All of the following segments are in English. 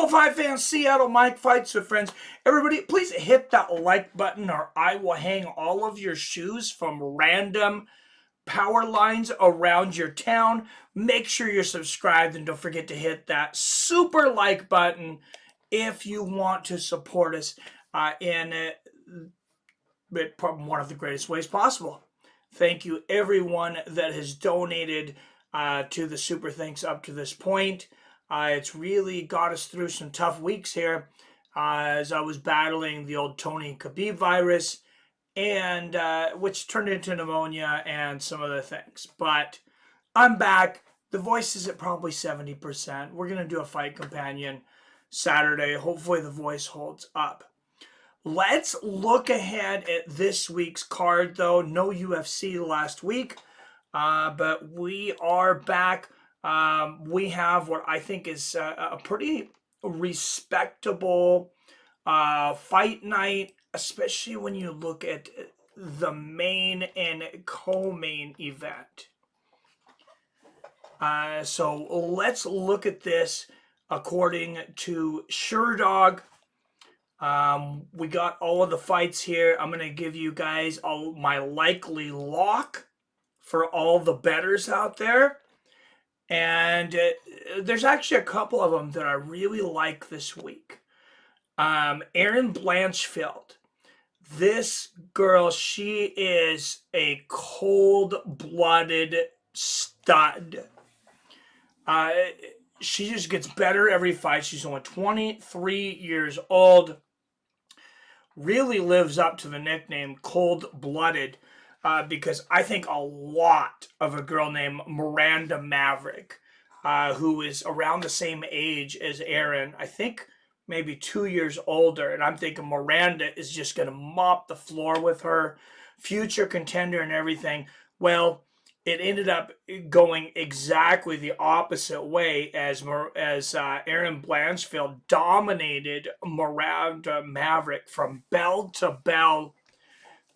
305 fans, Seattle Mike Fights with Friends. Everybody, please hit that like button or I will hang all of your shoes from random power lines around your town. Make sure you're subscribed and don't forget to hit that super like button if you want to support us in one of the greatest ways possible. Thank you everyone that has donated to the Super Thanks up to this point. It's really got us through some tough weeks here as I was battling the old Tony Khabib virus, and which turned into pneumonia and some other things. But I'm back. The voice is at probably 70%. We're going to do a fight companion Saturday. Hopefully the voice holds up. Let's look ahead at this week's card, though. No UFC last week, but we are back. We have what I think is a pretty respectable fight night, especially when you look at the main and co-main event. So let's look at this according to SureDog. We got all of the fights here. I'm going to give you guys all my likely lock for all the bettors out there. And there's actually a couple of them that I really like this week. Erin Blanchfield. This girl, she is a cold-blooded stud. She just gets better every fight. She's only 23 years old. Really lives up to the nickname Cold-Blooded because I think a lot of a girl named Miranda Maverick, who is around the same age as Erin, I think maybe 2 years older, and I'm thinking Miranda is just going to mop the floor with her, future contender and everything. Well, it ended up going exactly the opposite way as Erin Blanchfield dominated Miranda Maverick from bell to bell.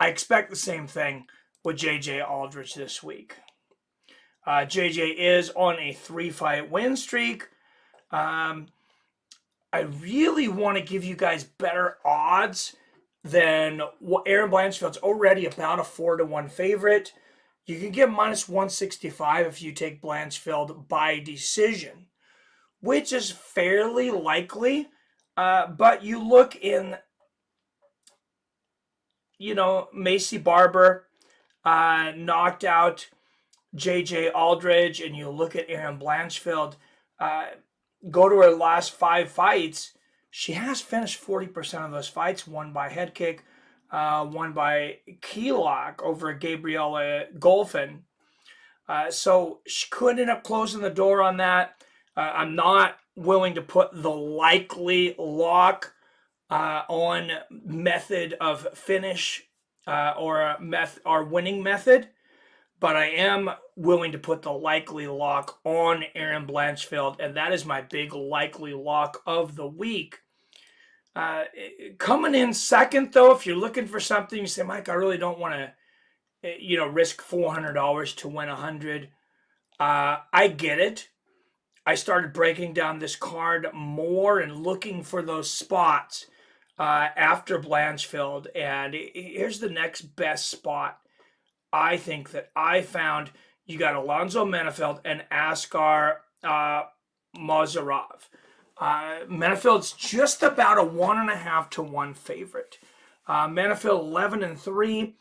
I expect the same thing with JJ Aldrich this week. JJ is on a 3-fight win streak. I really want to give you guys better odds than what Erin Blanchfield's already about a 4-1 favorite. You can get minus 165 if you take Blanchfield by decision, which is fairly likely. But you look in, Macy Barber knocked out JJ Aldridge, and you look at Erin Blanchfield, go to her last 5 fights, she has finished 40% of those fights, one by head kick, one by key lock over Gabriella Golfin. So she could end up closing the door on that. I'm not willing to put the likely lock on method of finish or winning method, but I am willing to put the likely lock on Erin Blanchfield, and that is my big likely lock of the week. Coming in second, though, if you're looking for something, you say, Mike, I really don't want to, risk $400 to win $100. I get it. I started breaking down this card more and looking for those spots after Blanchfield, and here's the next best spot. I think that I found. You got Alonzo Menefield and Askar Mozharov. Menefield's just about a 1.5 to 1 favorite. Menefield 11-3.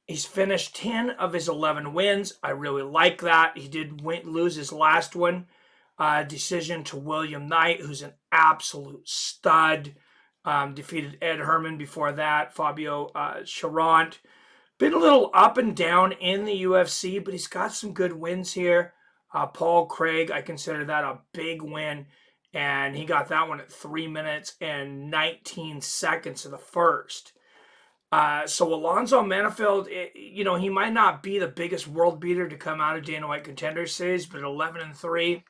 He's finished 10 of his 11 wins. I really like that. He did lose his last one. Decision to William Knight, who's an absolute stud. Defeated Ed Herman before that. Fabio Charant. Been a little up and down in the UFC, but he's got some good wins here. Paul Craig, I consider that a big win. And he got that one at 3 minutes and 19 seconds of the first. So Alonzo Menefield, he might not be the biggest world beater to come out of Dana White Contender Series, but 11-3,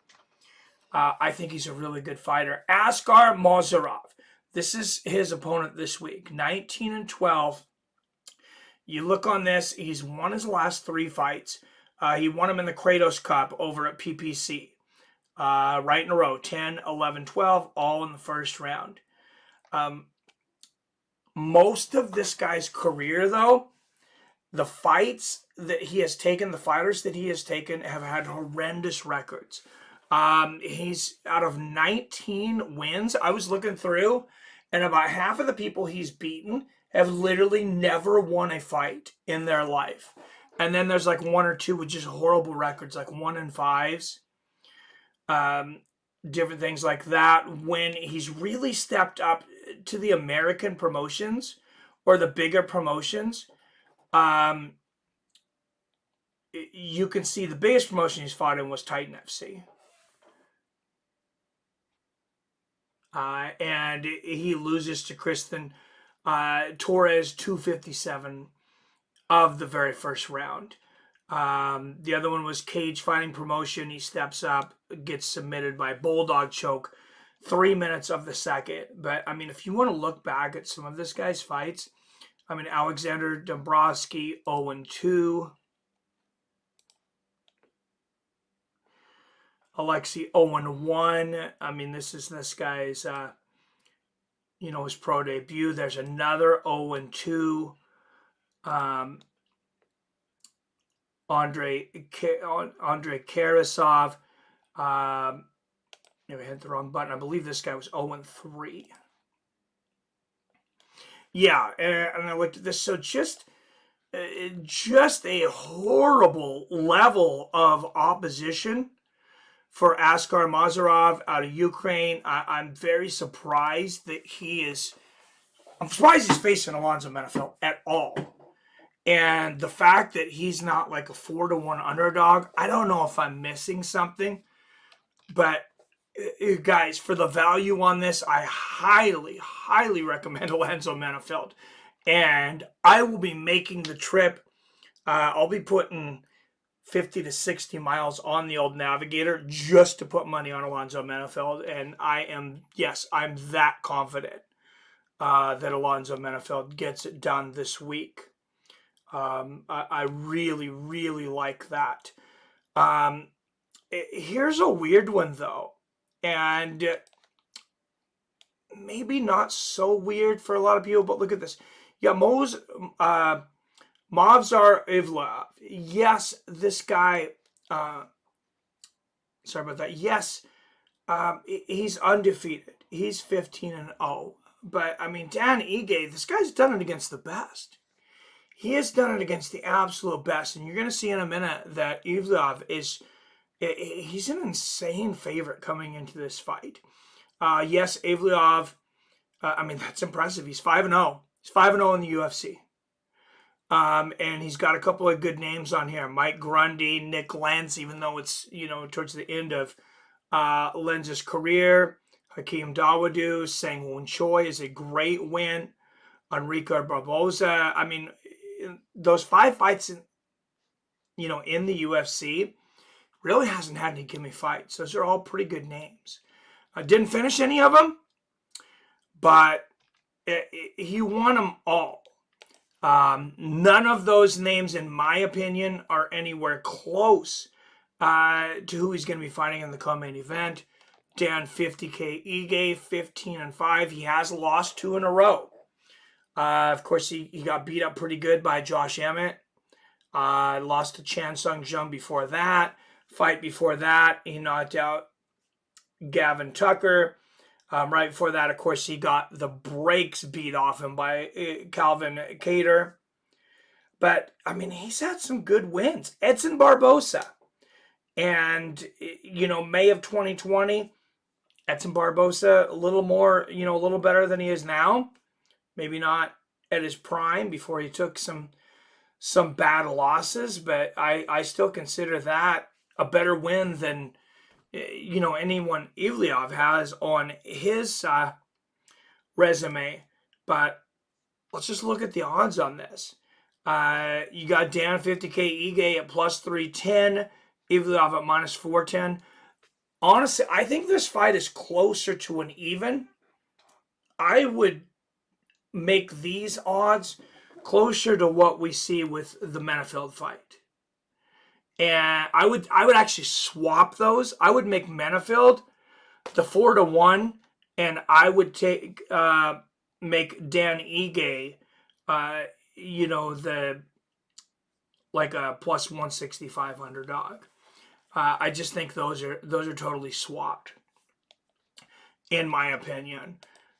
I think he's a really good fighter. Askar Mozharov, this is his opponent this week, 19-12. You look on this, he's won his last 3 fights. He won them in the Kratos Cup over at PPC. right in a row, 10, 11, 12, all in the first round. Most of this guy's career, though, the fights that he has taken, the fighters that he has taken, have had horrendous records. He's out of 19 wins. I was looking through, and about half of the people he's beaten have literally never won a fight in their life. And then there's like one or two with just horrible records, like 1-5s, different things like that. When he's really stepped up to the American promotions or the bigger promotions, you can see the biggest promotion he's fought in was Titan FC. And he loses to Kristen Torres 257 of the very first round. The other one was Cage Fighting Promotion. He steps up, gets submitted by Bulldog Choke 3 minutes of the second. But, I mean, if you want to look back at some of this guy's fights, I mean, Alexander Dombrowski, 0-2. Alexei 0-1. I mean, this is this guy's, his pro debut. There's another 0-2. Andrei Karasov. We hit the wrong button. I believe this guy was 0-3. Yeah, and I looked at this. So just a horrible level of opposition for Askar Mozharov out of Ukraine. I'm very surprised that I'm surprised he's facing Alonzo Menefield at all. And the fact that he's not like a 4-1 underdog, I don't know if I'm missing something. But guys, for the value on this, I highly, highly recommend Alonzo Menefield. And I will be making the trip. I'll be putting 50 to 60 miles on the old Navigator just to put money on Alonzo Menefield. And I'm that confident that Alonzo Menefield gets it done this week. I really, really like that. Here's a weird one, though. And maybe not so weird for a lot of people, but look at this. Yeah, Mozhar Evloev. Yes, this guy, sorry about that. Yes, he's undefeated. He's 15-0. But, I mean, Dan Ige, this guy's done it against the best. He has done it against the absolute best. And you're going to see in a minute that Evloev he's an insane favorite coming into this fight. Yes, Evloev, I mean, that's impressive. He's 5-0. He's 5-0 in the UFC. And he's got a couple of good names on here. Mike Grundy, Nick Lentz, even though it's, towards the end of Lenz's career. Hakeem Dawodu, Sang-Hoon Choi is a great win. Enrique Barboza. I mean, those 5 fights in the UFC really hasn't had any gimme fights. Those are all pretty good names. I didn't finish any of them, but he won them all. None of those names, in my opinion, are anywhere close to who he's going to be fighting in the co-main event. Dan 50K Ige, 15-5. He has lost 2 in a row. Of course, he got beat up pretty good by Josh Emmett. Lost to Chan Sung Jung before that. Fight before that, he knocked out Gavin Tucker. Right before that, of course, he got the brakes beat off him by Calvin Kattar. But, I mean, he's had some good wins. Edson Barbosa. And, May of 2020, Edson Barbosa, a little more, a little better than he is now. Maybe not at his prime before he took some bad losses, but I still consider that a better win than, anyone Evloev has on his resume. But let's just look at the odds on this. You got Dan 50K Ige at plus 310, Evloev at minus 410. Honestly, I think this fight is closer to an even. I would make these odds closer to what we see with the Menefield fight. And I would actually swap those. I would make Menefield the 4-1, and I would make Dan Ige, the like a plus 165 underdog. I just think those are totally swapped, in my opinion.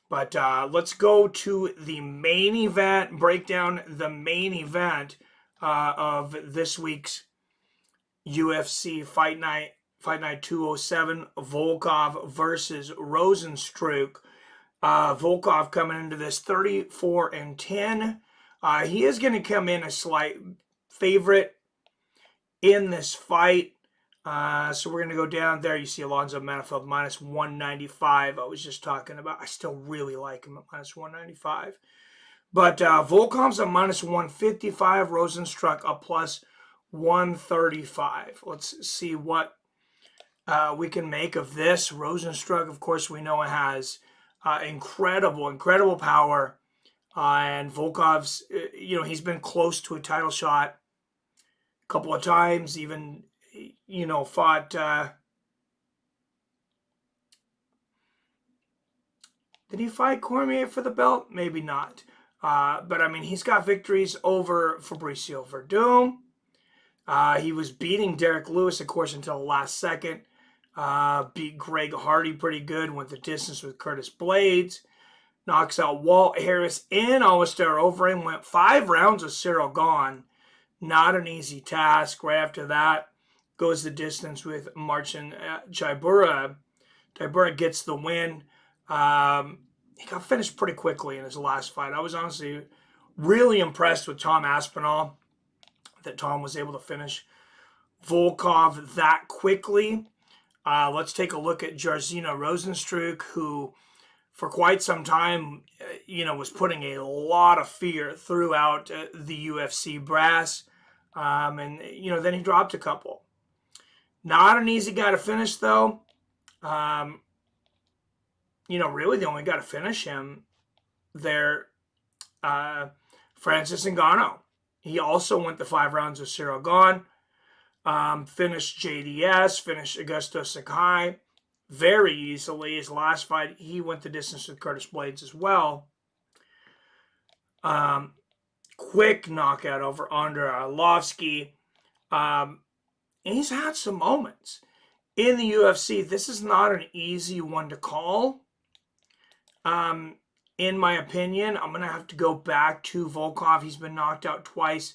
But let's go to the main event, break down the main event of this week's UFC Fight Night 207, Volkov versus Rozenstruick. Volkov coming into this 34-10. He is going to come in a slight favorite in this fight. So we're going to go down there. You see Alonzo Menefield minus 195. I was just talking about. I still really like him at minus 195. But Volkov's a minus 155. Rozenstruick a plus 135. Let's see what we can make of this. Rozenstruick, of course, we know it has incredible power. And Volkov's, he's been close to a title shot a couple of times, even, fought. Did he fight Cormier for the belt? Maybe not. But, I mean, he's got victories over Fabricio Verdum. He was beating Derek Lewis, of course, until the last second. Beat Greg Hardy pretty good. Went the distance with Curtis Blades. Knocks out Walt Harris and Alistair Overeem. Went 5 rounds with Cyril Gahn. Not an easy task. Right after that, goes the distance with Marcin Tybura. Tybura gets the win. He got finished pretty quickly in his last fight. I was honestly really impressed with Tom Aspinall, that Tom was able to finish Volkov that quickly. Let's take a look at Jarzinho Rozenstruick, who for quite some time, was putting a lot of fear throughout the UFC brass. And then he dropped a couple. Not an easy guy to finish, though. Really the only guy to finish him there, Francis Ngannou. He also went the 5 rounds with Cyril Gahn. Finished JDS, finished Augusto Sakai very easily. His last fight, he went the distance with Curtis Blades as well. Quick knockout over Andrei Arlovsky. And he's had some moments in the UFC. This is not an easy one to call. In my opinion, I'm going to have to go back to Volkov. He's been knocked out twice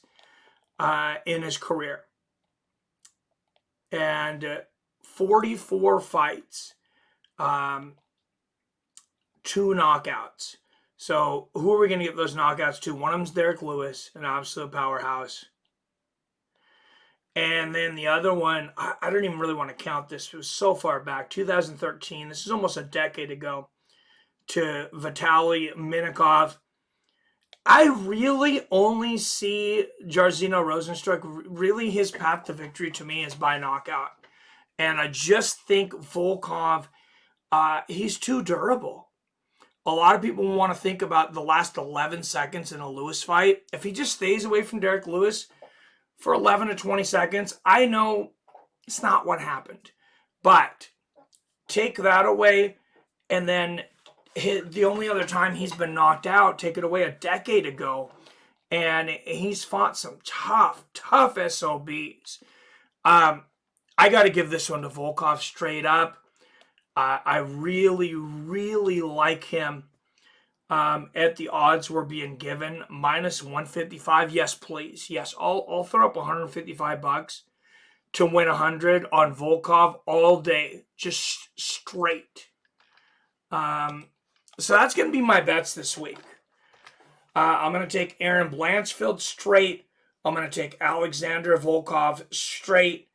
in his career. And 44 fights, 2 knockouts. So who are we going to get those knockouts to? One of them's Derek Lewis, an absolute powerhouse. And then the other one, I don't even really want to count this. It was so far back, 2013. This is almost a decade ago, to Vitaly Minakov. I really only see Jarzinho Rozenstruick, really his path to victory to me is by knockout. And I just think Volkov, he's too durable. A lot of people want to think about the last 11 seconds in a Lewis fight. If he just stays away from Derek Lewis for 11 to 20 seconds, I know it's not what happened. But take that away, and then the only other time he's been knocked out, take it away a decade ago, and he's fought some tough SOBs. I got to give this one to Volkov straight up. I really like him at the odds we're being given. Minus 155. Yes, please. Yes, I'll throw up $155 to win 100 on Volkov all day. Just straight. So that's going to be my bets this week. I'm going to take Aaron Blanchfield straight. I'm going to take Alexander Volkov straight.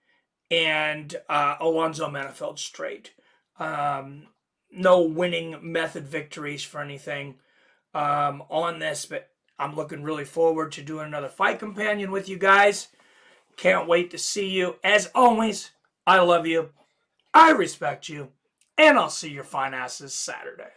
And Alonzo Menefield straight. No winning method victories for anything on this, but I'm looking really forward to doing another fight companion with you guys. Can't wait to see you. As always, I love you, I respect you, and I'll see your fine asses Saturday.